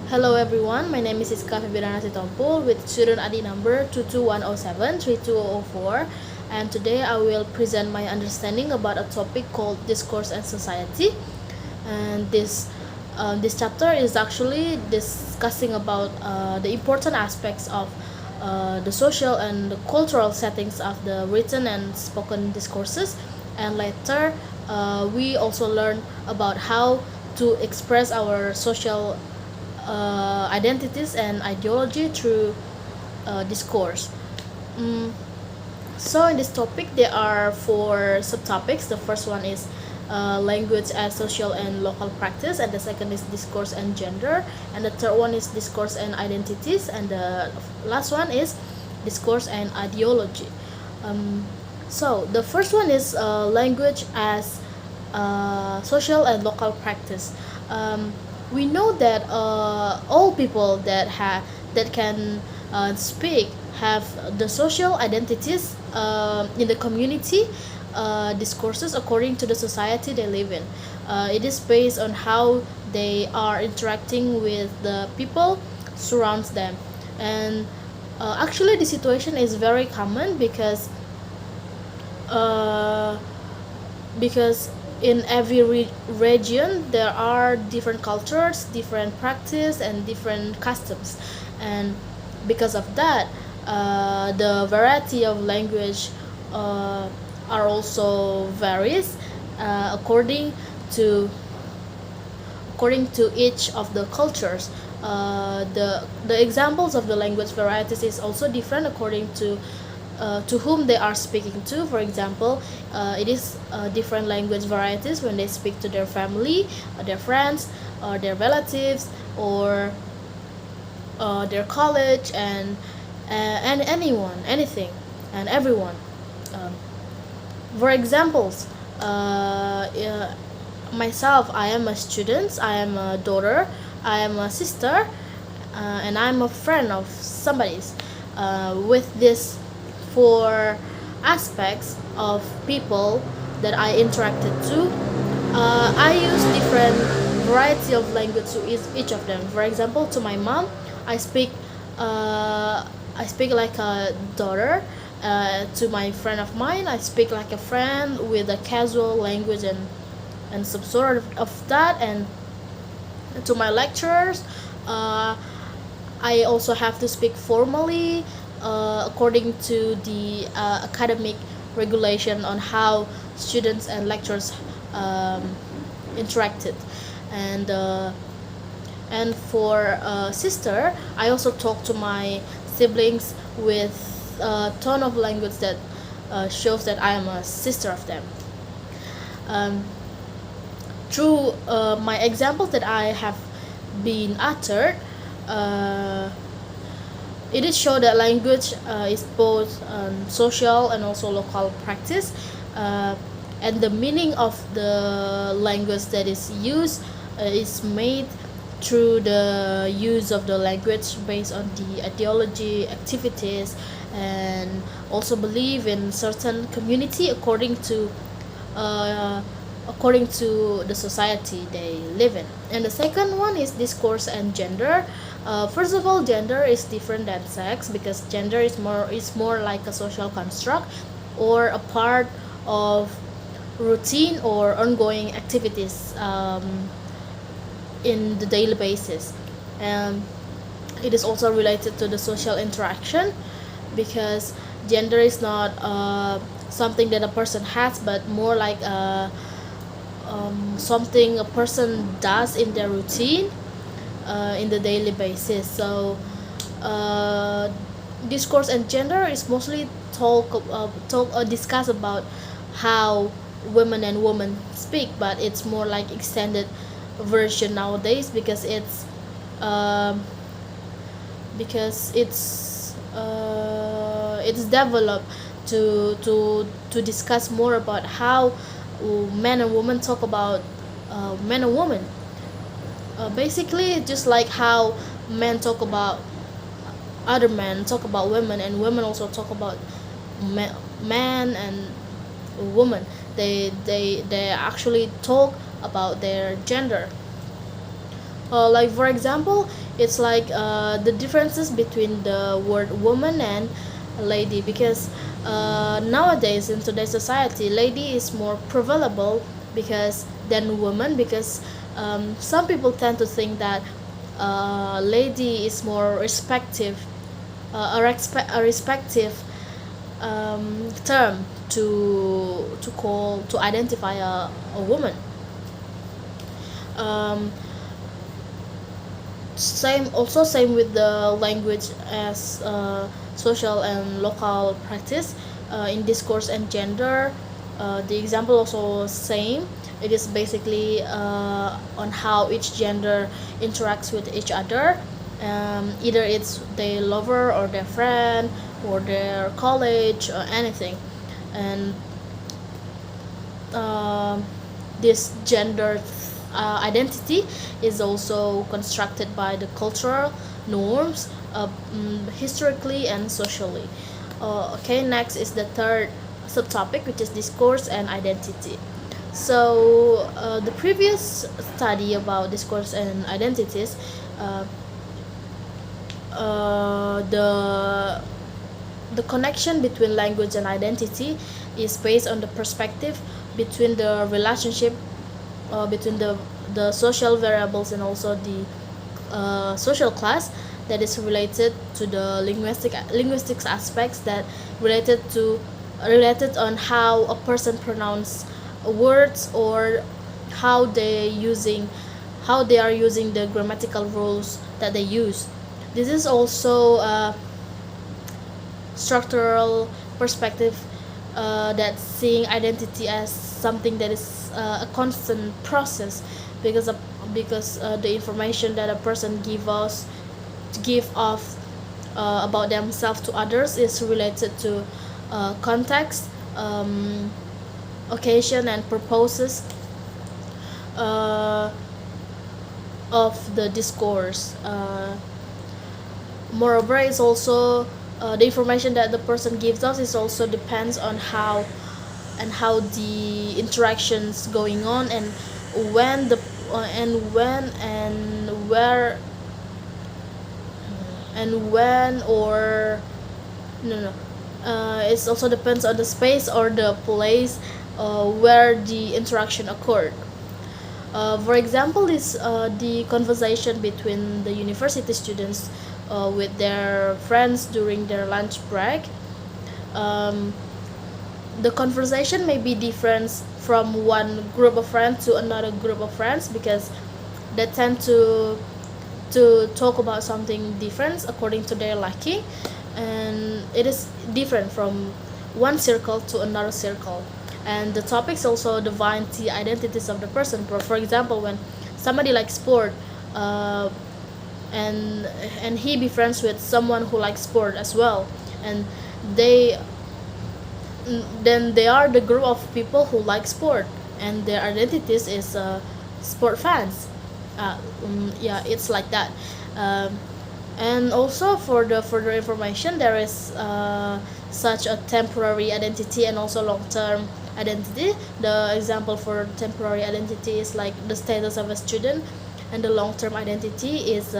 Hello everyone, my name is Siska Febriana Sitompul with student ID number 22107 32004, and today I will present my understanding about a topic called Discourse and Society. And this chapter is actually discussing about the important aspects of the social and the cultural settings of the written and spoken discourses, and later we also learn about how to express our social identities and ideology through discourse. Mm, so in this topic, there are four subtopics. The first one is language as social and local practice, and the second is discourse and gender, and the third one is discourse and identities, and the last one is discourse and ideology. Um, so the first one is language as social and local practice. We know that all people that can speak have the social identities in the community discourses according to the society they live in. It is based on how they are interacting with the people surrounds them, and actually the situation is very common uh, because in every region there are different cultures, different practice, and different customs, and because of that, the variety of language uh, are also varies according to each of the cultures. The examples of the language varieties is also different according to whom they are speaking to. For example, it is different language varieties when they speak to their family, their friends, or their relatives, or their college, and anyone, anything, and everyone. Um, for examples, myself, I am a student, I am a daughter, I am a sister, and I'm a friend of somebody's. With this four aspects of people that I interacted to, I use different variety of language to each of them. For example, to my mom, I speak I speak like a daughter. To my friend of mine, I speak like a friend with a casual language and some sort of that. And to my lecturers, uh, I also have to speak formally according to the academic regulation on how students and lecturers um, interacted. And for sister, I also talk to my siblings with a tone of language that shows that I am a sister of them. Um, through my examples that I have been uttered, uh, it is shown that language is both social and also local practice, uh, and the meaning of the language that is used is made through the use of the language based on the ideology, activities, and also believe in certain community uh, according to the society they live in. And the second one is discourse and gender. First of all, gender is different than sex because gender is more like a social construct or a part of routine or ongoing activities in the daily basis. And it is also related to the social interaction because gender is not something that a person has, but more like something a person does in their routine in the daily basis. So uh, discourse and gender is mostly discuss about how women and women speak, but it's more like extended version nowadays um, because it's developed to discuss more about how men and women talk about men and women. Basically, just like how men talk about other men, talk about women, and women also talk about man and woman. They actually talk about their gender. Like for example, it's like the differences between the word woman and lady, because nowadays in today's society, lady is more prevalable because than woman, because some people tend to think that lady is more respective, a respective term to call to identify a woman. um, same with the language as social and local practice. In discourse and gender, the example also same. It is basically on how each gender interacts with each other. Either it's their lover or their friend or their college or anything. And um, this gender identity is also constructed by the cultural norms, historically and socially. Okay, next is the third subtopic, which is discourse and identity. So the previous study about discourse and identities, uh, the connection between language and identity is based on the perspective between the relationship between the social variables and also the social class that is related to the linguistics aspects that related on how a person pronounce words, or how how they are using the grammatical rules that they use. This is also structural perspective, that seeing identity as something that is a constant process, because the information that a person give off about themselves to others is related to context, occasion and purposes uh, of the discourse. Moreover, it's also the information that the person gives us is also depends on how the interactions going on, and when the and when and where and when or no no it also depends on the space or the place where the interaction occurred. For example, is the conversation between the university students with their friends during their lunch break. Um, the conversation may be different from one group of friends to another group of friends, because they tend to talk about something different according to their liking, and it is different from one circle to another circle. And the topics also define the identities of the person. For example, when somebody likes sport, uh, and he be friends with someone who likes sport as well, and they then they are the group of people who like sport, and their identities is sport fans. Yeah, it's like that. um, and also for the further information, there is such a temporary identity and also long-term identity. The example for temporary identity is like the status of a student, and the long-term identity is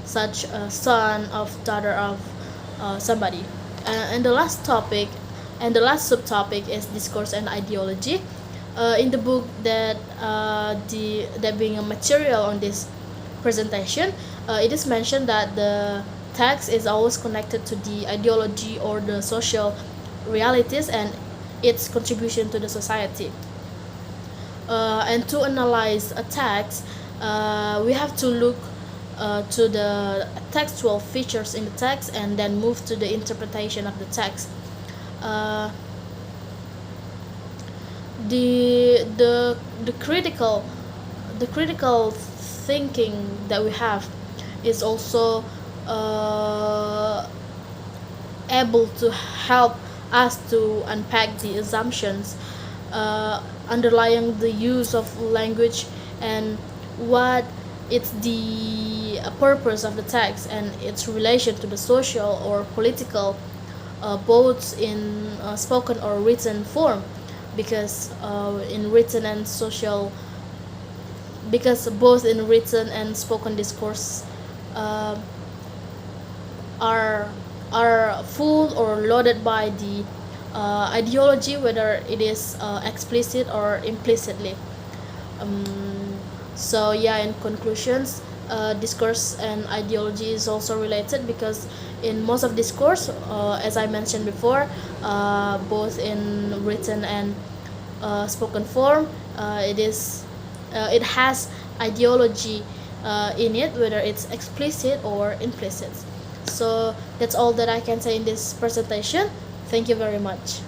such a son of daughter of somebody. And the last topic and the last subtopic is discourse and ideology. In the book that being a material on this presentation, it is mentioned that the text is always connected to the ideology or the social realities and its contribution to the society. And to analyze a text, we have to look to the textual features in the text and then move to the interpretation of the text. Uh, the critical thinking that we have is also uh, able to help us to unpack the assumptions underlying the use of language, and what it's the purpose of the text and its relation to the social or political, both in spoken or written form, because in written and social because both in written and spoken discourse uh, are are full or loaded by the ideology, whether it is explicit or implicitly. um, so yeah, in conclusions, discourse and ideology is also related because in most of discourse, as I mentioned before, both in written and spoken form, it has ideology in it, whether it's explicit or implicit. So that's all that I can say in this presentation. Thank you very much.